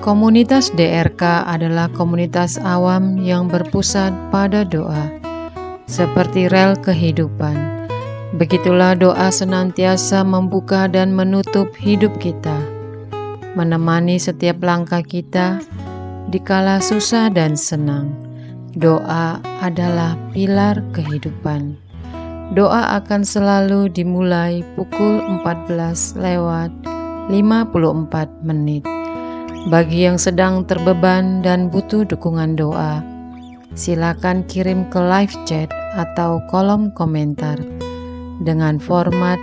Komunitas DRK adalah komunitas awam yang berpusat pada doa, seperti rel kehidupan. Begitulah doa senantiasa membuka dan menutup hidup kita, menemani setiap langkah kita dikala susah dan senang. Doa adalah pilar kehidupan. Doa akan selalu dimulai pukul 14:54. Bagi yang sedang terbeban dan butuh dukungan doa, silakan kirim ke live chat atau kolom komentar dengan format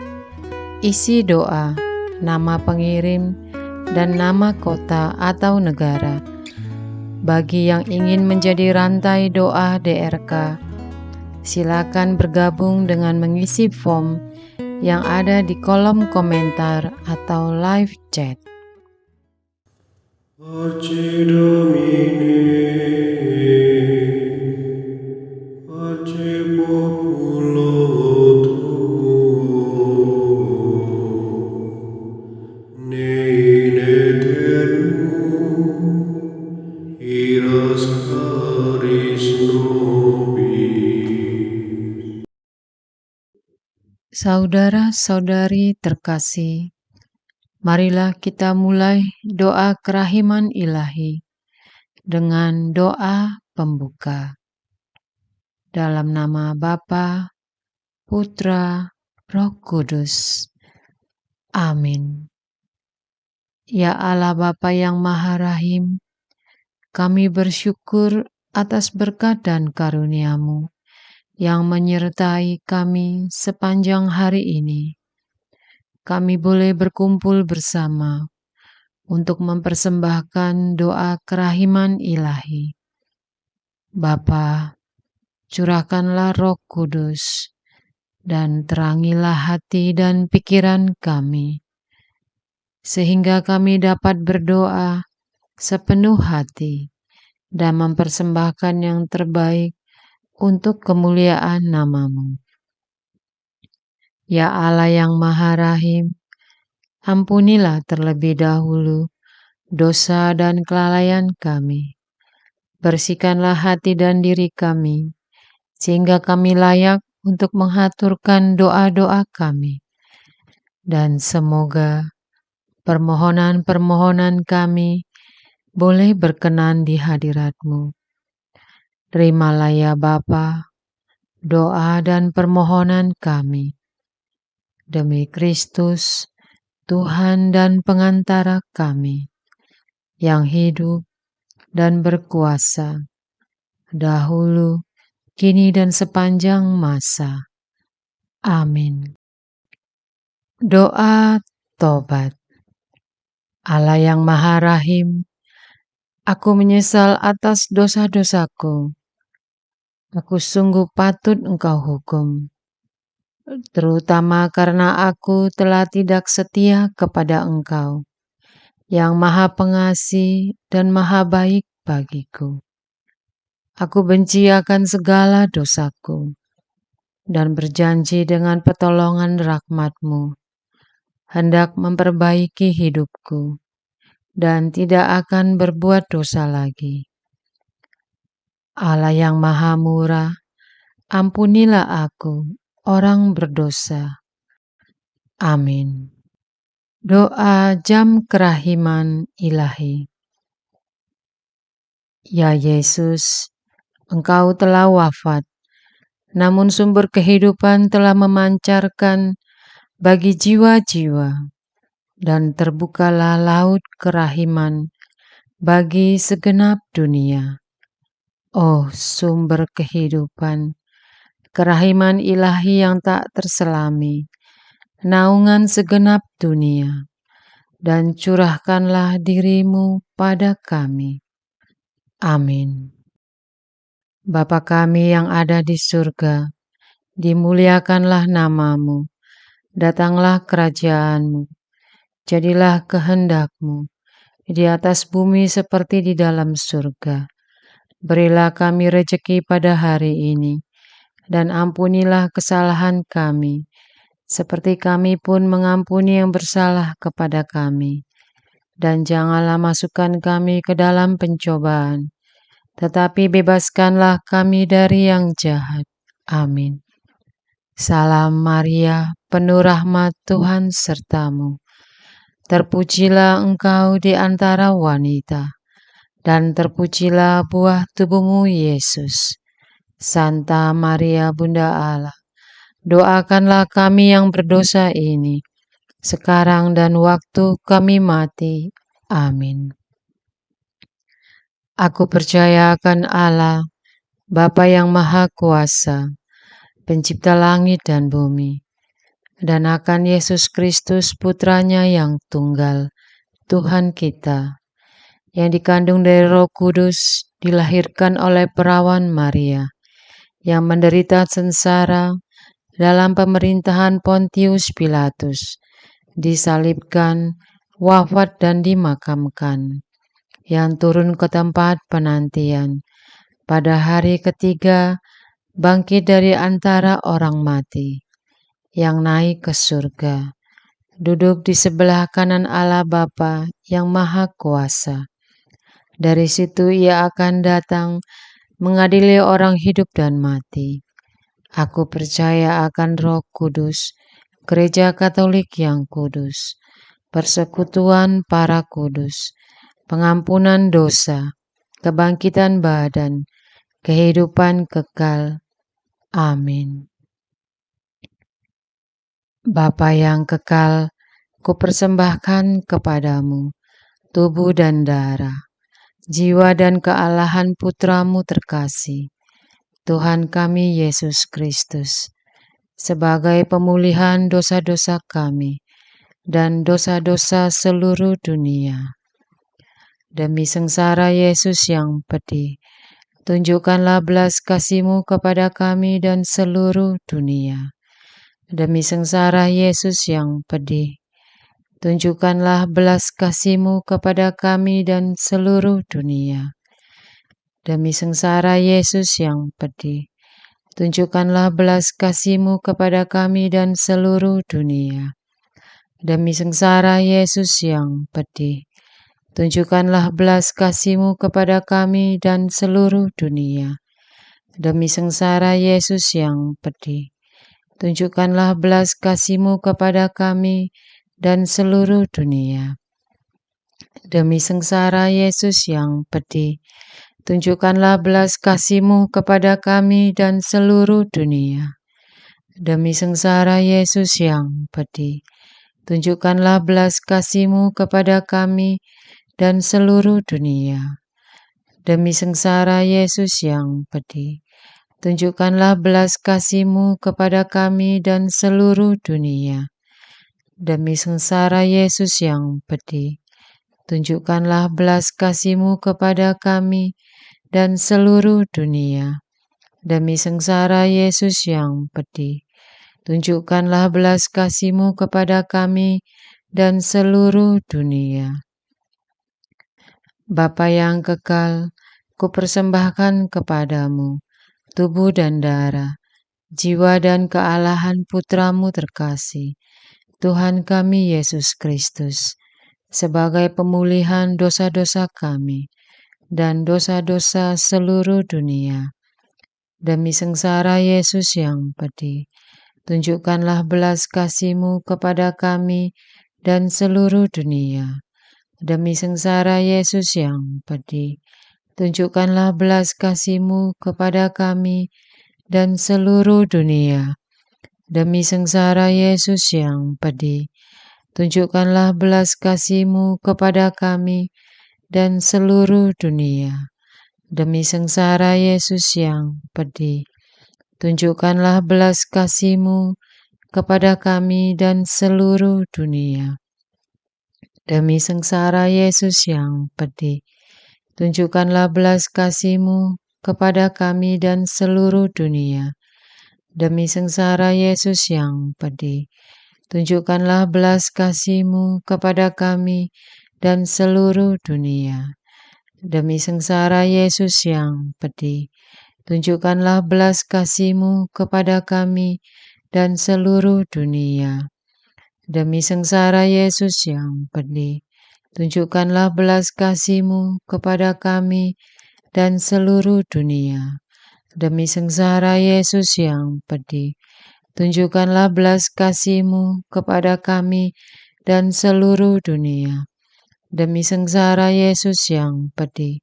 isi doa, nama pengirim, dan nama kota atau negara. Bagi yang ingin menjadi rantai doa DRK, silakan bergabung dengan mengisi form yang ada di kolom komentar atau live chat. Pace Domini, pace populo tuo, ne in aeternum, iras caris nobis. Saudara-saudari terkasih, marilah kita mulai doa kerahiman ilahi dengan doa pembuka. Dalam nama Bapa, Putra, Roh Kudus. Amin. Ya Allah Bapa yang Maha Rahim, kami bersyukur atas berkat dan karunia-Mu yang menyertai kami sepanjang hari ini. Kami boleh berkumpul bersama untuk mempersembahkan doa kerahiman ilahi. Bapa, curahkanlah Roh Kudus dan terangilah hati dan pikiran kami, sehingga kami dapat berdoa sepenuh hati dan mempersembahkan yang terbaik untuk kemuliaan nama-Mu. Ya Allah yang Maha Rahim, ampunilah terlebih dahulu dosa dan kelalaian kami. Bersihkanlah hati dan diri kami, sehingga kami layak untuk menghaturkan doa-doa kami. Dan semoga permohonan-permohonan kami boleh berkenan di hadirat-Mu. Terimalah ya Bapa, doa dan permohonan kami. Demi Kristus, Tuhan dan pengantara kami, yang hidup dan berkuasa, dahulu, kini dan sepanjang masa. Amin. Doa tobat. Allah yang Maha Rahim, aku menyesal atas dosa-dosaku. Aku sungguh patut Engkau hukum, terutama karena aku telah tidak setia kepada Engkau, yang Maha Pengasih dan Maha Baik bagiku. Aku benci akan segala dosaku, dan berjanji dengan pertolongan rahmat-Mu, hendak memperbaiki hidupku, dan tidak akan berbuat dosa lagi. Allah yang Maha Murah, ampunilah aku, orang berdosa. Amin. Doa jam kerahiman ilahi. Ya Yesus, Engkau telah wafat, namun sumber kehidupan telah memancarkan bagi jiwa-jiwa, dan terbukalah laut kerahiman bagi segenap dunia. Oh, sumber kehidupan, kerahiman ilahi yang tak terselami, naungan segenap dunia, dan curahkanlah diri-Mu pada kami. Amin. Bapa kami yang ada di surga, dimuliakanlah nama-Mu, datanglah kerajaan-Mu, jadilah kehendak-Mu, di atas bumi seperti di dalam surga. Berilah kami rejeki pada hari ini, dan ampunilah kesalahan kami, seperti kami pun mengampuni yang bersalah kepada kami. dan janganlah masukkan kami ke dalam pencobaan, tetapi bebaskanlah kami dari yang jahat. Amin. Salam Maria, penuh rahmat Tuhan sertamu. Terpujilah engkau di antara wanita, dan terpujilah buah tubuhmu Yesus. Santa Maria Bunda Allah, doakanlah kami yang berdosa ini, sekarang dan waktu kami mati. Amin. Aku percaya akan Allah, Bapa yang Maha Kuasa, Pencipta langit dan bumi, dan akan Yesus Kristus Putranya yang tunggal, Tuhan kita, yang dikandung dari Roh Kudus, dilahirkan oleh perawan Maria, yang menderita sengsara dalam pemerintahan Pontius Pilatus, disalibkan, wafat dan dimakamkan, yang turun ke tempat penantian, pada hari ketiga bangkit dari antara orang mati, yang naik ke surga, duduk di sebelah kanan Allah Bapa yang Maha Kuasa. Dari situ ia akan datang mengadili orang hidup dan mati. Aku percaya akan Roh Kudus, Gereja Katolik yang kudus, persekutuan para kudus, pengampunan dosa, kebangkitan badan, kehidupan kekal. Amin. Bapa yang kekal, kupersembahkan kepadamu tubuh dan darah, jiwa dan kealahan Putramu terkasih, Tuhan kami Yesus Kristus, sebagai pemulihan dosa-dosa kami dan dosa-dosa seluruh dunia. Demi sengsara Yesus yang pedih, tunjukkanlah belas kasih-Mu kepada kami dan seluruh dunia. Demi sengsara Yesus yang pedih, tunjukkanlah belas kasih-Mu kepada kami dan seluruh dunia. Demi sengsara Yesus yang pedih, tunjukkanlah belas kasih-Mu kepada kami dan seluruh dunia. Demi sengsara Yesus yang pedih, tunjukkanlah belas kasih-Mu kepada kami dan seluruh dunia. Demi sengsara Yesus yang pedih, tunjukkanlah belas kasih-Mu kepada kami dan seluruh dunia. Demi sengsara Yesus yang pedih, tunjukkanlah belas kasih-Mu kepada kami dan seluruh dunia. Demi sengsara Yesus yang pedih, tunjukkanlah belas kasih-Mu kepada kami dan seluruh dunia. Demi sengsara Yesus yang pedih, tunjukkanlah belas kasih-Mu kepada kami dan seluruh dunia. Demi sengsara Yesus yang pedih, tunjukkanlah belas kasih-Mu kepada kami dan seluruh dunia. Demi sengsara Yesus yang pedih, tunjukkanlah belas kasih-Mu kepada kami dan seluruh dunia. Bapa yang kekal, kupersembahkan kepadamu tubuh dan darah, jiwa dan kealahan Putramu terkasih, Tuhan kami Yesus Kristus, sebagai pemulihan dosa-dosa kami dan dosa-dosa seluruh dunia. Demi sengsara Yesus yang pedih, tunjukkanlah belas kasih-Mu kepada kami dan seluruh dunia. Demi sengsara Yesus yang pedih, tunjukkanlah belas kasih-Mu kepada kami dan seluruh dunia. Demi sengsara Yesus yang pedih, tunjukkanlah belas kasih-Mu kepada kami dan seluruh dunia. Demi sengsara Yesus yang pedih, tunjukkanlah belas kasih-Mu kepada kami dan seluruh dunia. Demi sengsara Yesus yang pedih, tunjukkanlah belas kasih-Mu kepada kami dan seluruh dunia. Demi sengsara Yesus yang pedih, tunjukkanlah belas kasih-Mu kepada kami dan seluruh dunia. Demi sengsara Yesus yang pedih, tunjukkanlah belas kasih-Mu kepada kami dan seluruh dunia. Demi sengsara Yesus yang pedih, Tunjukkanlah belas kasih-Mu kepada kami dan seluruh dunia. Demi sengsara Yesus yang pedih, tunjukkanlah belas kasih-Mu kepada kami dan seluruh dunia. Demi sengsara Yesus yang pedih,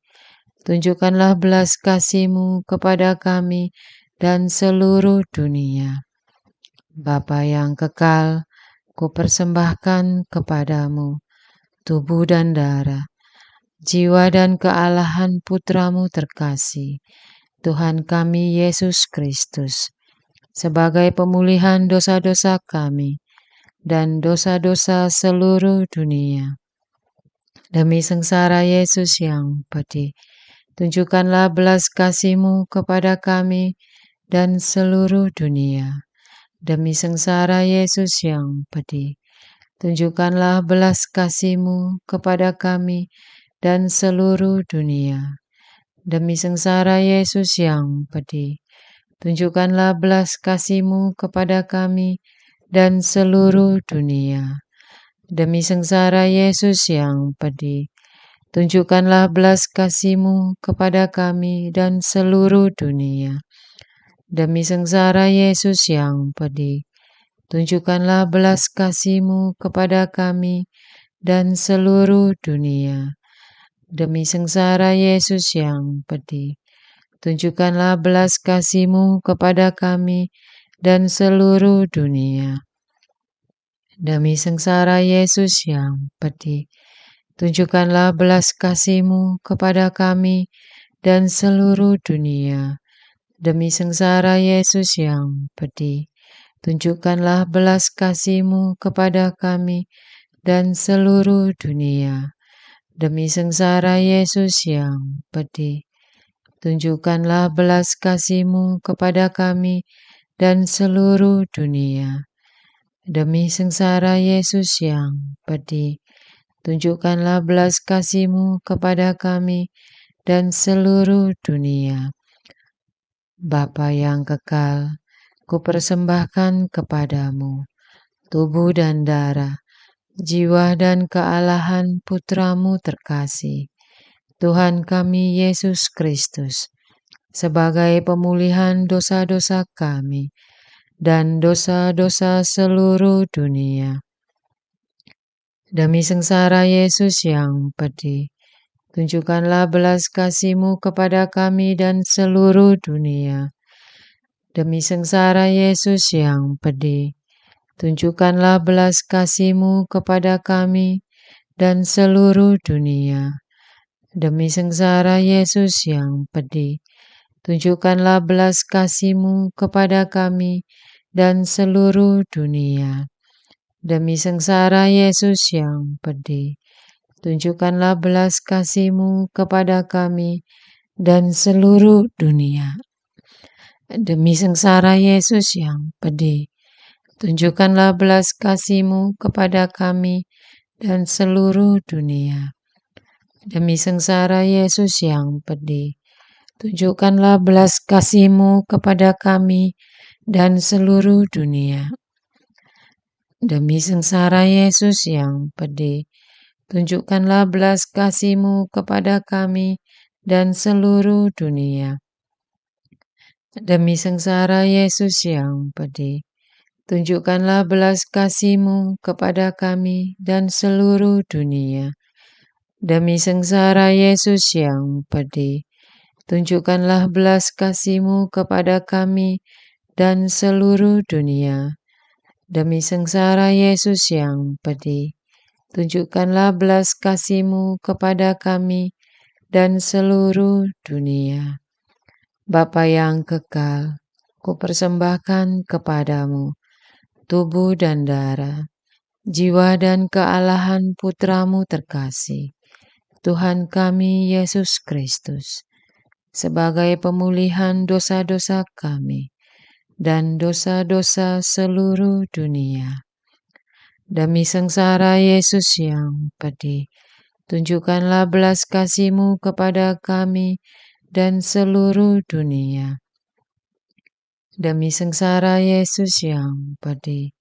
tunjukkanlah belas kasih-Mu kepada kami dan seluruh dunia. Bapa yang kekal, kupersembahkan kepadamu tubuh dan darah, jiwa dan kealahan Putra-Mu terkasih, Tuhan kami Yesus Kristus, sebagai pemulihan dosa-dosa kami dan dosa-dosa seluruh dunia. Demi sengsara Yesus yang pedih, tunjukkanlah belas kasih-Mu kepada kami dan seluruh dunia. Demi sengsara Yesus yang pedih, tunjukkanlah belas kasih-Mu kepada kami dan seluruh dunia. Demi sengsara Yesus yang pedih, tunjukkanlah belas kasih-Mu kepada kami dan seluruh dunia. Demi sengsara Yesus yang pedih, tunjukkanlah belas kasih-Mu kepada kami dan seluruh dunia. Demi sengsara Yesus yang pedih, tunjukkanlah belas kasih-Mu kepada kami dan seluruh dunia. Demi sengsara Yesus yang pedih, tunjukkanlah belas kasih-Mu kepada kami dan seluruh dunia. Demi sengsara Yesus yang pedih, tunjukkanlah belas kasih-Mu kepada kami dan seluruh dunia. Demi sengsara Yesus yang pedih, tunjukkanlah belas kasih-Mu kepada kami dan seluruh dunia. Demi sengsara Yesus yang pedih, tunjukkanlah belas kasih-Mu kepada kami dan seluruh dunia. Demi sengsara Yesus yang pedih, tunjukkanlah belas kasih-Mu kepada kami dan seluruh dunia. Bapa yang kekal, kupersembahkan kepadamu tubuh dan darah, jiwa dan kealahan Putra-Mu terkasih, Tuhan kami Yesus Kristus, sebagai pemulihan dosa-dosa kami dan dosa-dosa seluruh dunia. Demi sengsara Yesus yang pedih, tunjukkanlah belas kasih-Mu kepada kami dan seluruh dunia. Demi sengsara Yesus yang pedih, tunjukkanlah belas kasih-Mu kepada kami dan seluruh dunia. Demi sengsara Yesus yang pedih, tunjukkanlah belas kasih-Mu kepada kami dan seluruh dunia. Demi sengsara Yesus yang pedih, tunjukkanlah belas kasih-Mu kepada kami dan seluruh dunia. Demi sengsara Yesus yang pedih, tunjukkanlah belas kasih-Mu kepada kami dan seluruh dunia. Demi sengsara Yesus yang pedih, tunjukkanlah belas kasih-Mu kepada kami dan seluruh dunia. Demi sengsara Yesus yang pedih, tunjukkanlah belas kasih-Mu kepada kami dan seluruh dunia. Demi sengsara Yesus yang pedih, tunjukkanlah belas kasih-Mu kepada kami dan seluruh dunia. Demi sengsara Yesus yang pedih, tunjukkanlah belas kasih-Mu kepada kami dan seluruh dunia. Demi sengsara Yesus yang pedih, tunjukkanlah belas kasih-Mu kepada kami dan seluruh dunia. Bapa yang kekal, kupersembahkan kepadamu tubuh dan darah, jiwa dan kealahan Putra-Mu terkasih, Tuhan kami Yesus Kristus, sebagai pemulihan dosa-dosa kami dan dosa-dosa seluruh dunia. Demi sengsara Yesus yang pedih, tunjukkanlah belas kasih-Mu kepada kami dan seluruh dunia. Demi sengsara Yesus yang pedih,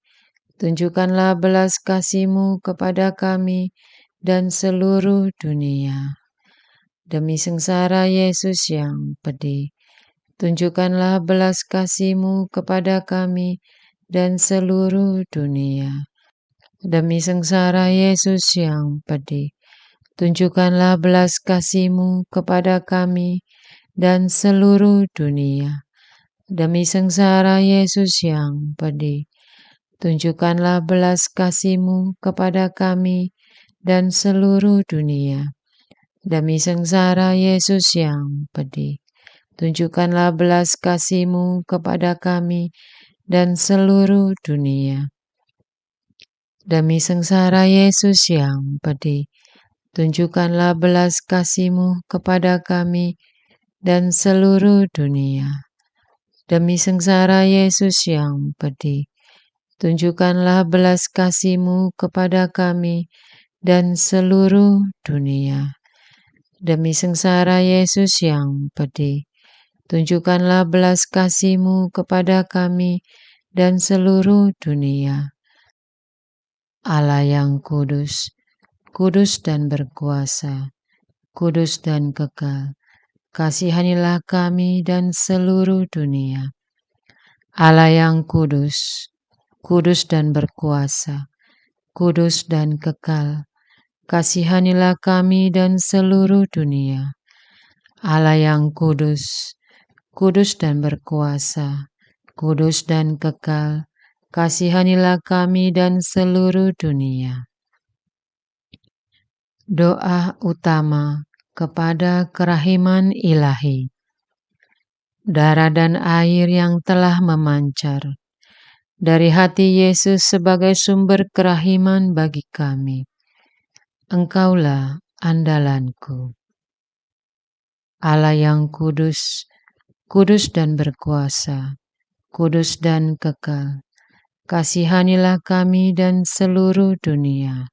tunjukkanlah belas kasih-Mu kepada kami dan seluruh dunia. Demi sengsara Yesus yang pedih, tunjukkanlah belas kasih-Mu kepada kami dan seluruh dunia. Demi sengsara Yesus yang pedih, tunjukkanlah belas kasih-Mu kepada kami dan seluruh dunia. Demi sengsara Yesus yang pedih, tunjukkanlah belas kasih-Mu kepada kami dan seluruh dunia. Demi sengsara Yesus yang pedih, tunjukkanlah belas kasih-Mu kepada kami dan seluruh dunia. Demi sengsara Yesus yang pedih, tunjukkanlah belas kasih-Mu kepada kami dan seluruh dunia. Demi sengsara Yesus yang pedih, tunjukkanlah belas kasih-Mu kepada kami dan seluruh dunia. Demi sengsara Yesus yang pedih, tunjukkanlah belas kasih-Mu kepada kami dan seluruh dunia. Allah yang kudus, kudus dan berkuasa, kudus dan kekal, kasihanilah kami dan seluruh dunia. Allah yang kudus, kudus dan berkuasa, kudus dan kekal, kasihanilah kami dan seluruh dunia. Allah yang kudus, kudus dan berkuasa, kudus dan kekal, kasihanilah kami dan seluruh dunia. Doa utama kepada kerahiman ilahi. Darah dan air yang telah memancar dari hati Yesus sebagai sumber kerahiman bagi kami. Engkaulah andalanku. Allah yang kudus, kudus dan berkuasa, kudus dan kekal, kasihanilah kami dan seluruh dunia.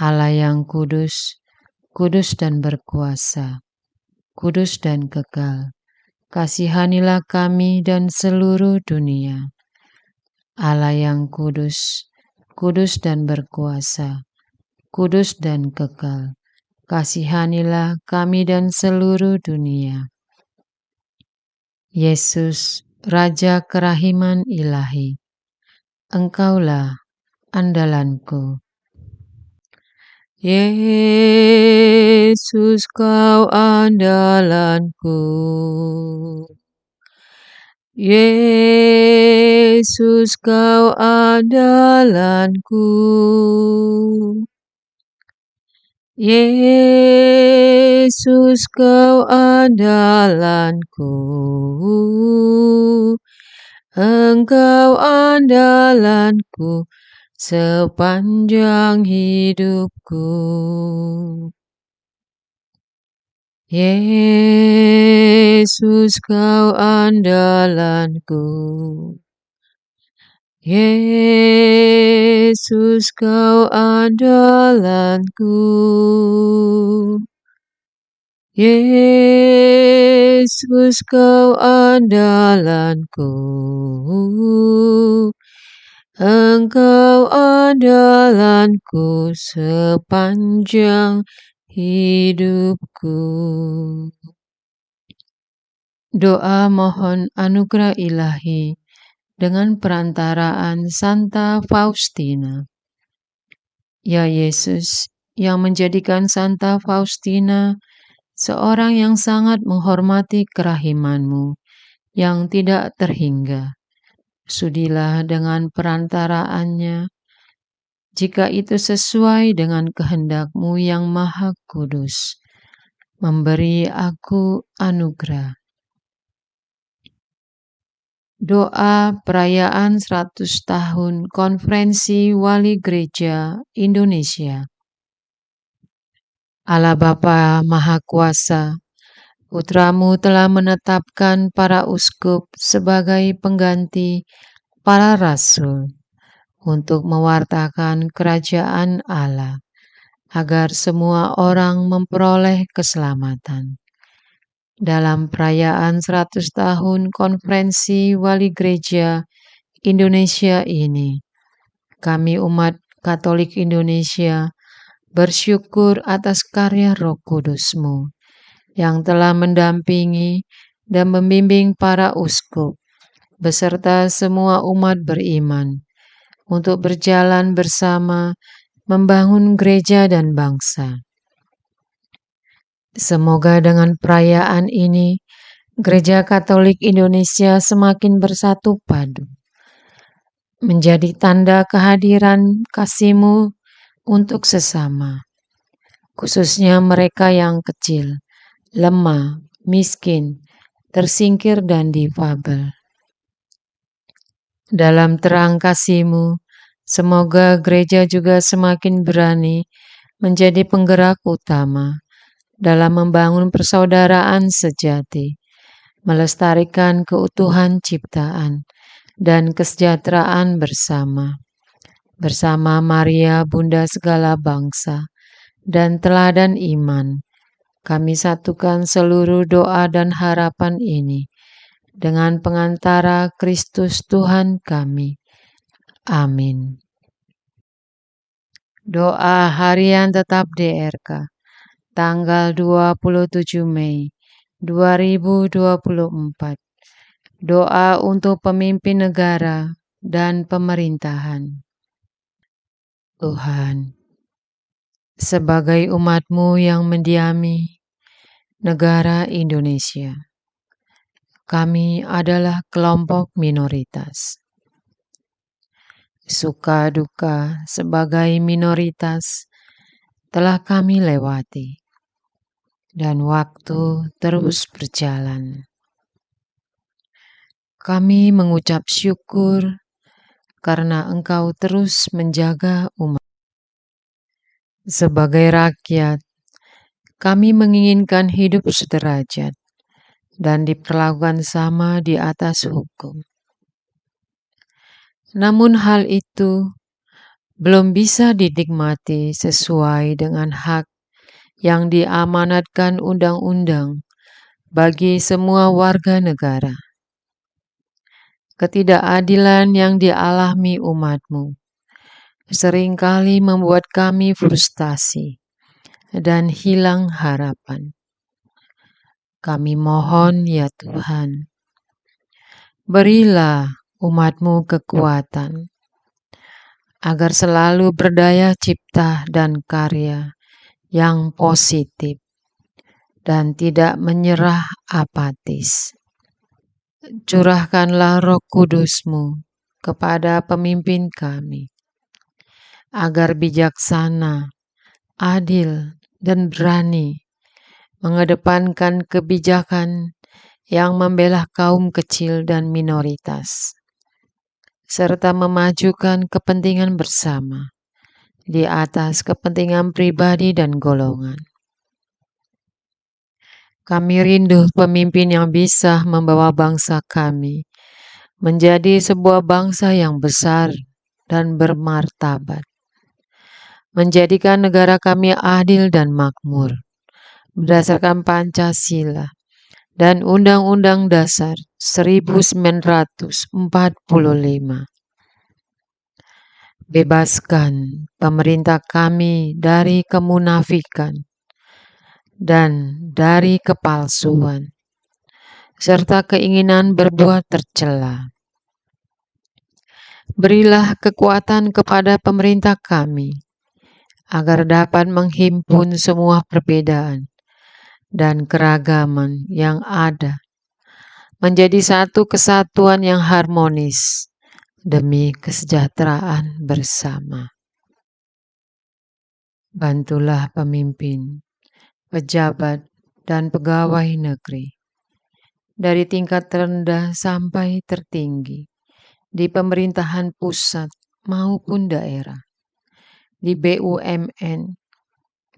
Allah yang kudus, kudus dan berkuasa, kudus dan kekal, kasihanilah kami dan seluruh dunia. Allah yang kudus, kudus dan berkuasa, kudus dan kekal, kasihanilah kami dan seluruh dunia. Yesus, Raja kerahiman ilahi, Engkaulah andalanku. Yesus, Kau andalanku. Yesus, Kau andalanku. Yesus, Kau andalanku. Engkau andalanku sepanjang hidupku. Yesus, Kau andalanku. Yesus, Kau andalanku. Yesus, Kau andalanku. Engkau andalanku sepanjang hidupku. Doa mohon anugerah ilahi dengan perantaraan Santa Faustina. Ya Yesus, yang menjadikan Santa Faustina seorang yang sangat menghormati kerahiman-Mu yang tidak terhingga. Sudilah dengan perantaraannya, jika itu sesuai dengan kehendak-Mu yang maha kudus, memberi aku anugerah. Doa perayaan 100 tahun Konferensi Wali Gereja Indonesia. Allah Bapa Maha Kuasa, Putra-Mu telah menetapkan para uskup sebagai pengganti para rasul untuk mewartakan kerajaan Allah, agar semua orang memperoleh keselamatan. Dalam perayaan 100 tahun Konferensi Wali Gereja Indonesia ini, kami umat Katolik Indonesia bersyukur atas karya Roh Kudus-Mu yang telah mendampingi dan membimbing para uskup beserta semua umat beriman untuk berjalan bersama membangun gereja dan bangsa. Semoga dengan perayaan ini, Gereja Katolik Indonesia semakin bersatu padu, menjadi tanda kehadiran kasih-Mu untuk sesama, khususnya mereka yang kecil, lemah, miskin, tersingkir, dan difabel. Dalam terang kasih-Mu, semoga gereja juga semakin berani menjadi penggerak utama dalam membangun persaudaraan sejati, melestarikan keutuhan ciptaan dan kesejahteraan bersama Maria, Bunda segala bangsa, dan teladan iman. Kami satukan seluruh doa dan harapan ini dengan pengantara Kristus Tuhan kami. Amin. Doa harian tetap DRK, tanggal 27 Mei 2024. Doa untuk pemimpin negara dan pemerintahan. Tuhan, sebagai umat-Mu yang mendiami negara Indonesia, kami adalah kelompok minoritas. Suka duka sebagai minoritas telah kami lewati, dan waktu terus berjalan. Kami mengucap syukur karena Engkau terus menjaga umat. Sebagai rakyat, kami menginginkan hidup sederajat dan diperlakukan sama di atas hukum. Namun hal itu belum bisa dinikmati sesuai dengan hak yang diamanatkan undang-undang bagi semua warga negara. Ketidakadilan yang dialami umat-Mu seringkali membuat kami frustasi dan hilang harapan. Kami mohon ya Tuhan, berilah umat-Mu kekuatan agar selalu berdaya cipta dan karya yang positif dan tidak menyerah apatis. Curahkanlah Roh Kudus-Mu kepada pemimpin kami, agar bijaksana, adil, dan berani mengedepankan kebijakan yang membela kaum kecil dan minoritas, serta memajukan kepentingan bersama di atas kepentingan pribadi dan golongan. Kami rindu pemimpin yang bisa membawa bangsa kami menjadi sebuah bangsa yang besar dan bermartabat, menjadikan negara kami adil dan makmur berdasarkan Pancasila dan Undang-Undang Dasar 1945. Bebaskan pemerintah kami dari kemunafikan dan dari kepalsuan, serta keinginan berbuat tercela. Berilah kekuatan kepada pemerintah kami, agar dapat menghimpun semua perbedaan dan keragaman yang ada, menjadi satu kesatuan yang harmonis demi kesejahteraan bersama. Bantulah pemimpin, pejabat, dan pegawai negeri, dari tingkat terendah sampai tertinggi, di pemerintahan pusat maupun daerah, di BUMN,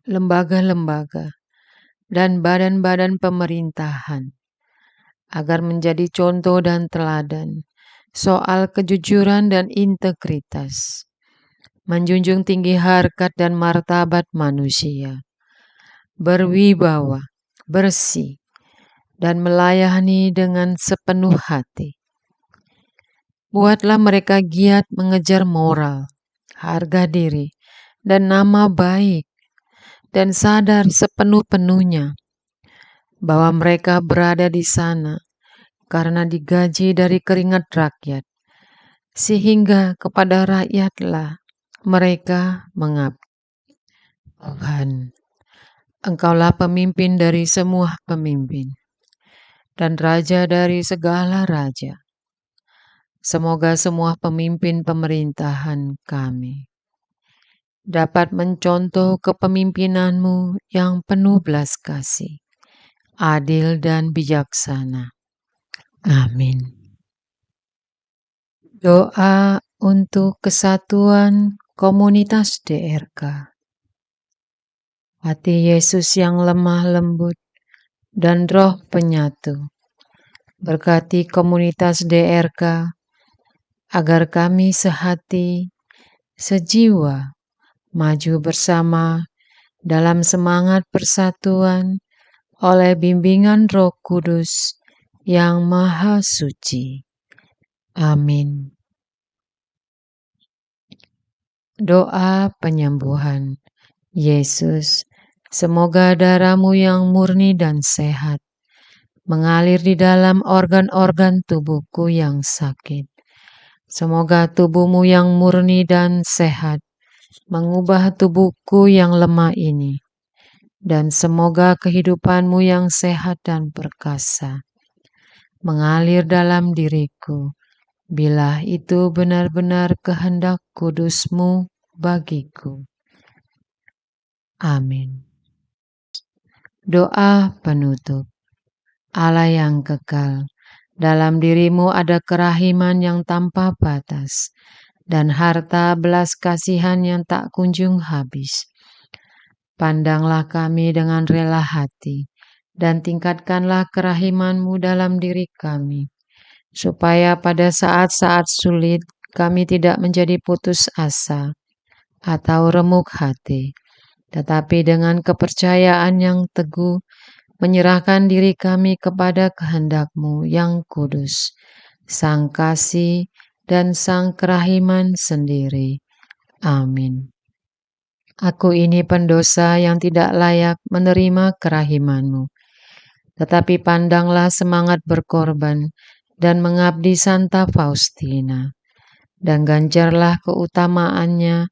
lembaga-lembaga, dan badan-badan pemerintahan, agar menjadi contoh dan teladan soal kejujuran dan integritas, menjunjung tinggi harkat dan martabat manusia, berwibawa, bersih, dan melayani dengan sepenuh hati. Buatlah mereka giat mengejar moral, harga diri, dan nama baik dan sadar sepenuh-penuhnya bahwa mereka berada di sana karena digaji dari keringat rakyat, sehingga kepada rakyatlah mereka mengabdi. Tuhan, Engkaulah pemimpin dari semua pemimpin dan raja dari segala raja. Semoga semua pemimpin pemerintahan kami dapat mencontoh kepemimpinanmu yang penuh belas kasih, adil dan bijaksana. Amin. Doa untuk kesatuan komunitas DRK. Hati Yesus yang lemah lembut dan roh penyatu, berkati komunitas DRK agar kami sehati, sejiwa, maju bersama dalam semangat persatuan oleh bimbingan Roh Kudus yang Maha Suci. Amin. Doa penyembuhan. Yesus, semoga darah-Mu yang murni dan sehat mengalir di dalam organ-organ tubuhku yang sakit. Semoga tubuh-Mu yang murni dan sehat mengubah tubuhku yang lemah ini, dan semoga kehidupan-Mu yang sehat dan perkasa mengalir dalam diriku, bila itu benar-benar kehendak kudus-Mu bagiku. Amin. Doa penutup. Allah yang kekal, dalam diri-Mu ada kerahiman yang tanpa batas, dan harta belas kasihan yang tak kunjung habis. Pandanglah kami dengan rela hati, dan tingkatkanlah kerahiman-Mu dalam diri kami, supaya pada saat-saat sulit kami tidak menjadi putus asa atau remuk hati, tetapi dengan kepercayaan yang teguh menyerahkan diri kami kepada kehendak-Mu yang kudus, Sang Kasih dan Sang Kerahiman sendiri. Amin. Aku ini pendosa yang tidak layak menerima kerahiman-Mu, tetapi pandanglah semangat berkorban dan mengabdi Santa Faustina, dan ganjarlah keutamaannya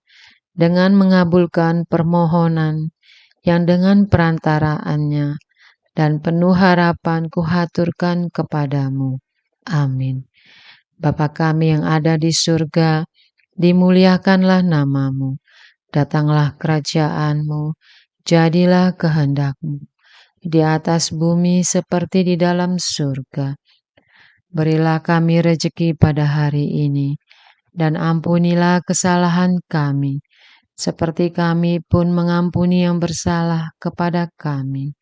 dengan mengabulkan permohonan yang dengan perantaraannya dan penuh harapan kuhaturkan kepadamu. Amin. Bapa kami yang ada di surga, dimuliakanlah nama-Mu. Datanglah kerajaan-Mu, jadilah kehendak-Mu, di atas bumi seperti di dalam surga. Berilah kami rejeki pada hari ini, dan ampunilah kesalahan kami, seperti kami pun mengampuni yang bersalah kepada kami.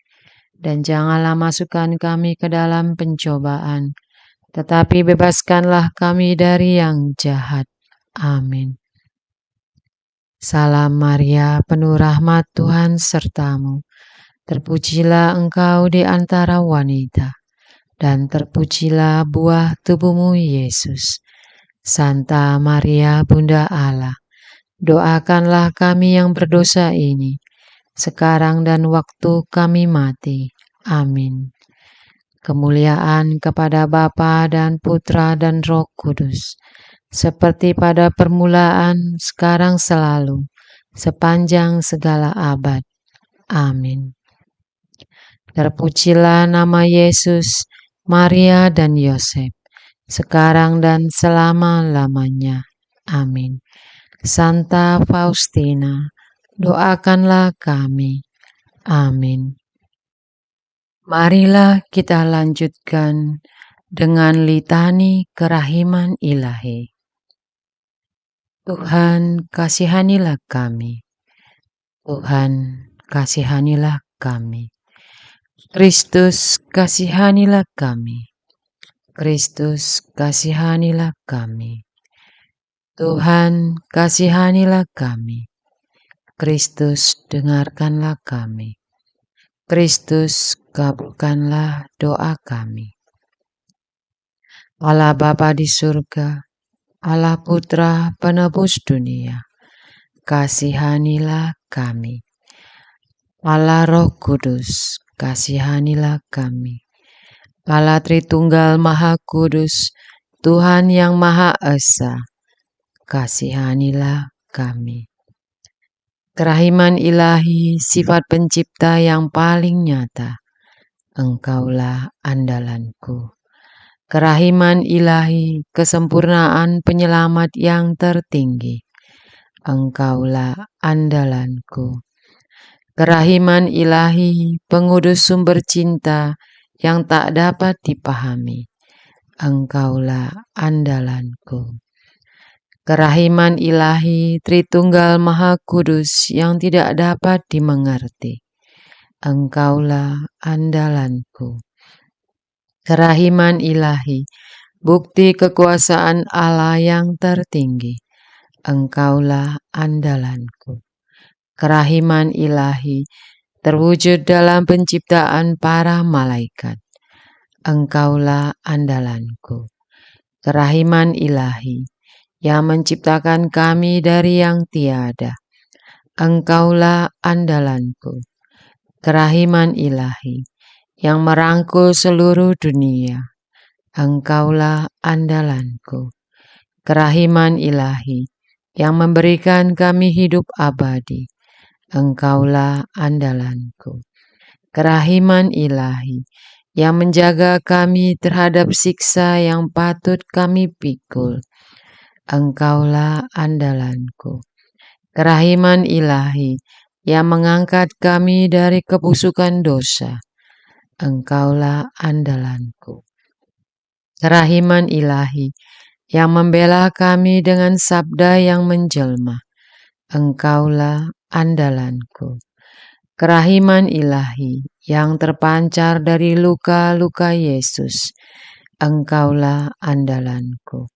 Dan janganlah masukkan kami ke dalam pencobaan, tetapi bebaskanlah kami dari yang jahat. Amin. Salam Maria, penuh rahmat Tuhan sertamu. Terpujilah engkau di antara wanita, dan terpujilah buah tubuhmu Yesus. Santa Maria, Bunda Allah, doakanlah kami yang berdosa ini, sekarang dan waktu kami mati. Amin. Kemuliaan kepada Bapa dan Putra dan Roh Kudus, seperti pada permulaan, sekarang selalu, sepanjang segala abad. Amin. Terpujilah nama Yesus, Maria dan Yosef, sekarang dan selama-lamanya. Amin. Santa Faustina, doakanlah kami. Amin. Marilah kita lanjutkan dengan litani kerahiman ilahi. Tuhan, kasihanilah kami. Tuhan, kasihanilah kami. Kristus, kasihanilah kami. Kristus, kasihanilah kami. Tuhan, kasihanilah kami. Kristus, dengarkanlah kami. Kristus, kabulkanlah doa kami. Allah Bapa di surga, Allah Putra penebus dunia, kasihanilah kami. Allah Roh Kudus, kasihanilah kami. Allah Tritunggal Maha Kudus, Tuhan yang Maha Esa, kasihanilah kami. Kerahiman ilahi, sifat pencipta yang paling nyata, Engkaulah andalanku. Kerahiman ilahi, kesempurnaan penyelamat yang tertinggi, Engkaulah andalanku. Kerahiman ilahi, pengudus sumber cinta yang tak dapat dipahami, Engkaulah andalanku. Kerahiman ilahi, Tritunggal Maha Kudus yang tidak dapat dimengerti, Engkaulah andalanku. Kerahiman ilahi, bukti kekuasaan Allah yang tertinggi, Engkaulah andalanku. Kerahiman ilahi, terwujud dalam penciptaan para malaikat, Engkaulah andalanku. Kerahiman ilahi, yang menciptakan kami dari yang tiada, Engkaulah andalanku. Kerahiman ilahi, yang merangkul seluruh dunia, Engkaulah andalanku. Kerahiman ilahi, yang memberikan kami hidup abadi, Engkaulah andalanku. Kerahiman ilahi, yang menjaga kami terhadap siksa yang patut kami pikul, Engkaulah andalanku. Kerahiman ilahi, yang mengangkat kami dari kebusukan dosa, Engkaulah andalanku. Kerahiman ilahi, yang membela kami dengan sabda yang menjelma, Engkaulah andalanku. Kerahiman ilahi, yang terpancar dari luka-luka Yesus, Engkaulah andalanku.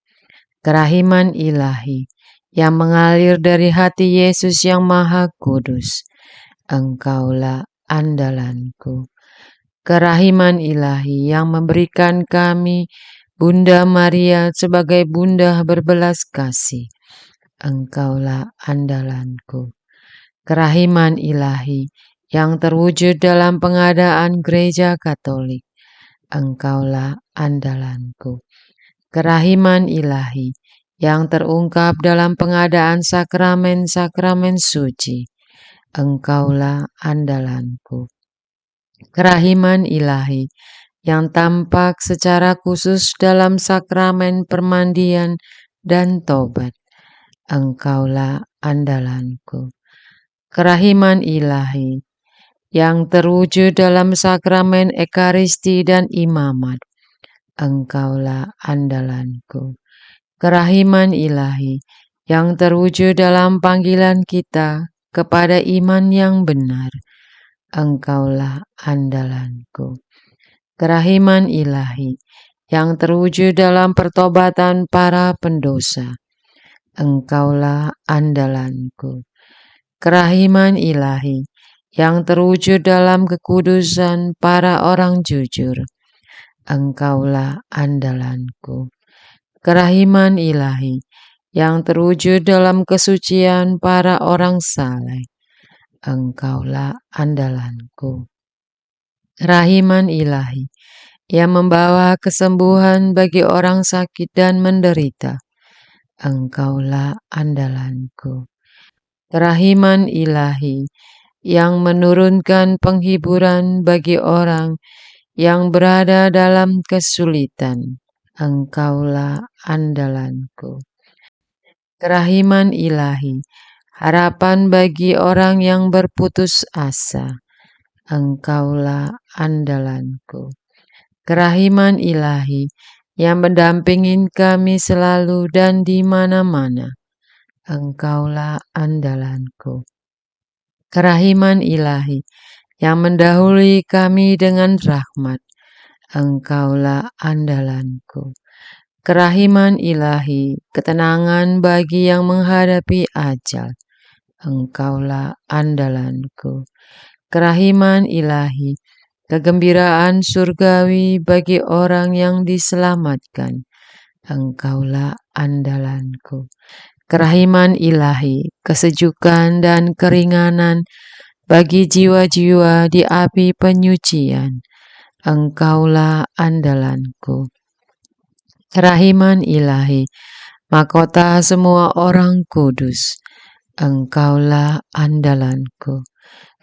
Kerahiman ilahi, yang mengalir dari hati Yesus yang Maha Kudus, Engkaulah andalanku. Kerahiman ilahi, yang memberikan kami Bunda Maria sebagai bunda berbelas kasih, Engkaulah andalanku. Kerahiman ilahi, yang terwujud dalam pengadaan gereja Katolik, Engkaulah andalanku. Kerahiman ilahi, yang terungkap dalam pengadaan sakramen-sakramen suci, Engkaulah andalanku. Kerahiman ilahi, yang tampak secara khusus dalam sakramen permandian dan tobat, Engkaulah andalanku. Kerahiman ilahi, yang terwujud dalam sakramen ekaristi dan imamat, Engkaulah andalanku. Kerahiman ilahi, yang terwujud dalam panggilan kita kepada iman yang benar, Engkaulah andalanku. Kerahiman ilahi, yang terwujud dalam pertobatan para pendosa, Engkaulah andalanku. Kerahiman ilahi, yang terwujud dalam kekudusan para orang jujur, Engkaulah andalanku. Kerahiman ilahi, yang terwujud dalam kesucian para orang saleh, Engkaulah andalanku. Kerahiman ilahi, yang membawa kesembuhan bagi orang sakit dan menderita, Engkaulah andalanku. Kerahiman ilahi, yang menurunkan penghiburan bagi orang yang berada dalam kesulitan, Engkaulah andalanku. Kerahiman ilahi, harapan bagi orang yang berputus asa, Engkaulah andalanku. Kerahiman ilahi, yang mendampingi kami selalu dan di mana-mana, Engkaulah andalanku. Kerahiman ilahi, yang mendahului kami dengan rahmat, Engkaulah andalanku. Kerahiman ilahi, ketenangan bagi yang menghadapi ajal, Engkaulah andalanku. Kerahiman ilahi, kegembiraan surgawi bagi orang yang diselamatkan, Engkaulah andalanku. Kerahiman ilahi, kesejukan dan keringanan Bagi jiwa-jiwa di api penyucian, Engkaulah andalanku. Kerahiman ilahi, mahkota semua orang kudus, Engkaulah andalanku.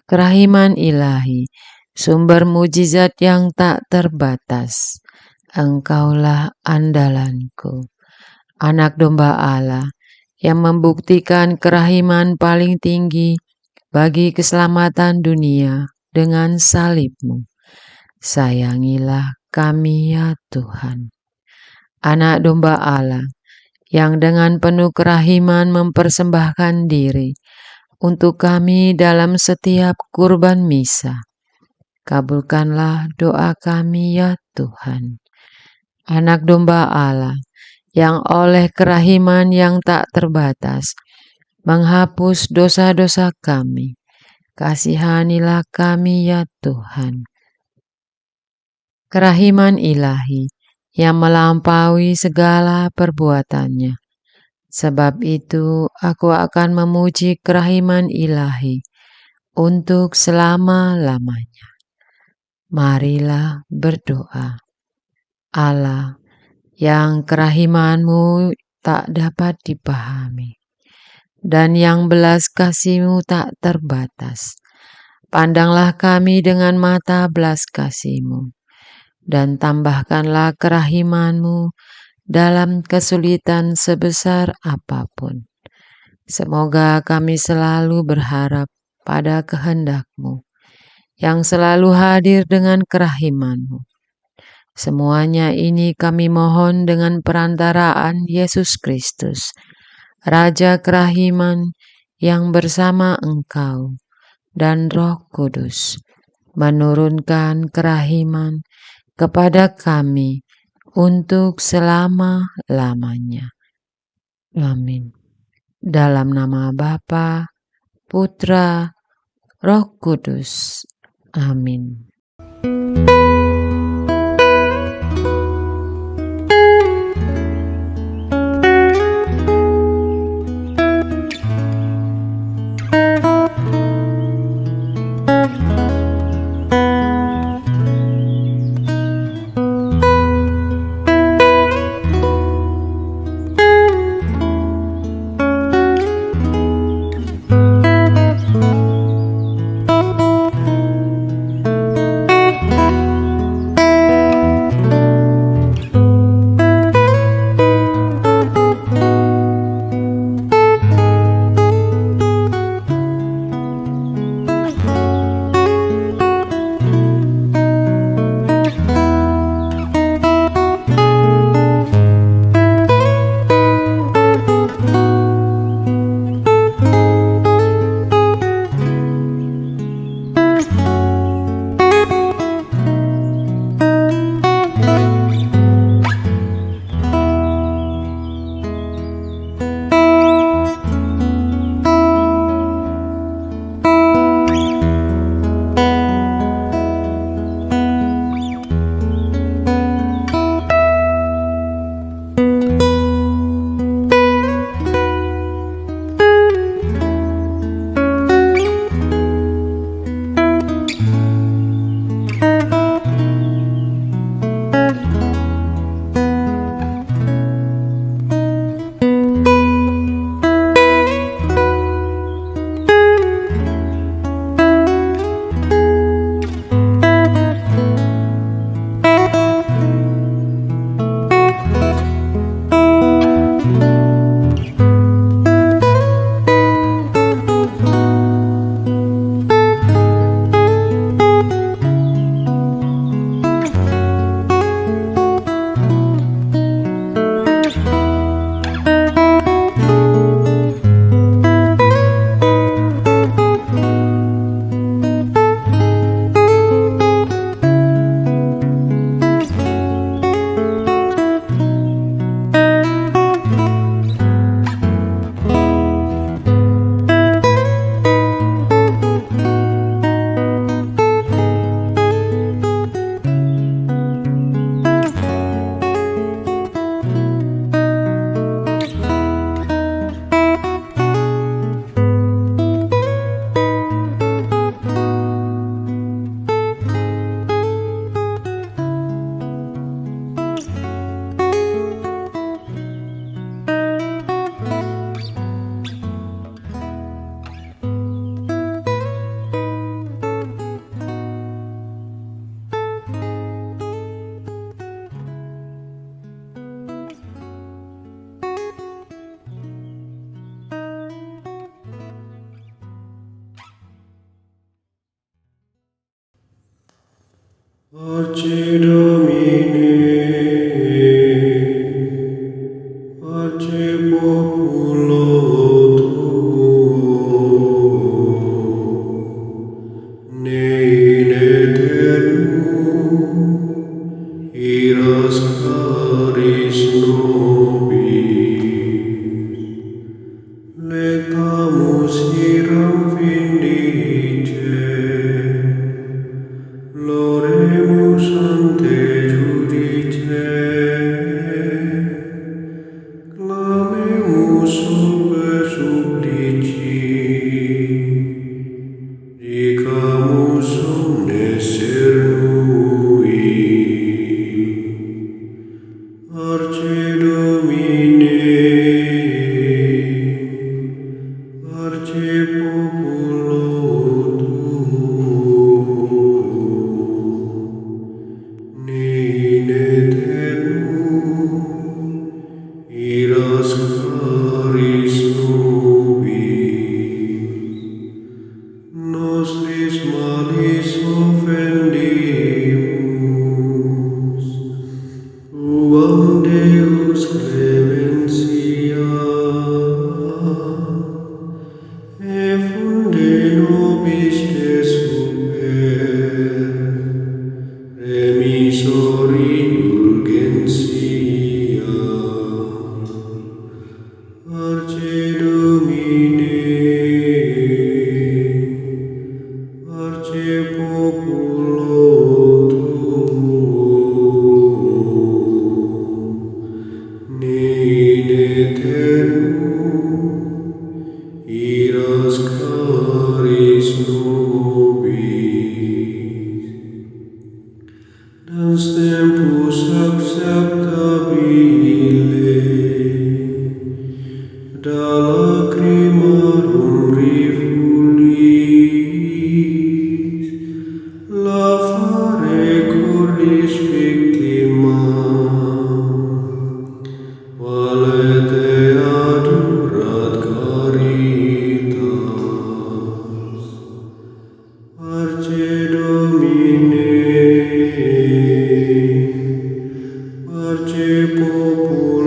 Kerahiman ilahi, sumber mujizat yang tak terbatas, Engkaulah andalanku. Anak domba Allah yang membuktikan kerahiman paling tinggi bagi keselamatan dunia dengan salib-Mu. Sayangilah kami ya Tuhan. Anak domba Allah yang dengan penuh kerahiman mempersembahkan diri untuk kami dalam setiap kurban misa. Kabulkanlah doa kami ya Tuhan. Anak domba Allah yang oleh kerahiman yang tak terbatas menghapus dosa-dosa kami. Kasihanilah kami ya Tuhan. Kerahiman ilahi yang melampaui segala perbuatannya. Sebab itu aku akan memuji kerahiman ilahi untuk selama-lamanya. Marilah berdoa. Allah yang kerahiman-Mu tak dapat dipahami dan yang belas kasih-Mu tak terbatas. Pandanglah kami dengan mata belas kasih-Mu dan tambahkanlah kerahiman-Mu dalam kesulitan sebesar apapun. Semoga kami selalu berharap pada kehendak-Mu yang selalu hadir dengan kerahiman-Mu. Semuanya ini kami mohon dengan perantaraan Yesus Kristus, Raja kerahiman yang bersama Engkau dan Roh Kudus menurunkan kerahiman kepada kami untuk selama-lamanya. Amin. Dalam nama Bapa, Putra, Roh Kudus. Amin. Parce Domine, parce populo tuo, ne in aeternum iras caris nobis, lectamus iram vindice, Loremus ante judice, clamemus sube supplici, dicamus omnes cernui. Arce Domine, arce populo ne in aeternum iras caris nobis, nostris malis offendimus, tuam Deus clementia, e funde nobis te super, remisori indulgentia. Arce Domine, arce populo tuo, ne in aeternum iras caris nobis. Dans tempus acceptabile, da lacrimarum rifulis, lavare cordis victima, valete adurat caritas. Parce Domine, parce populi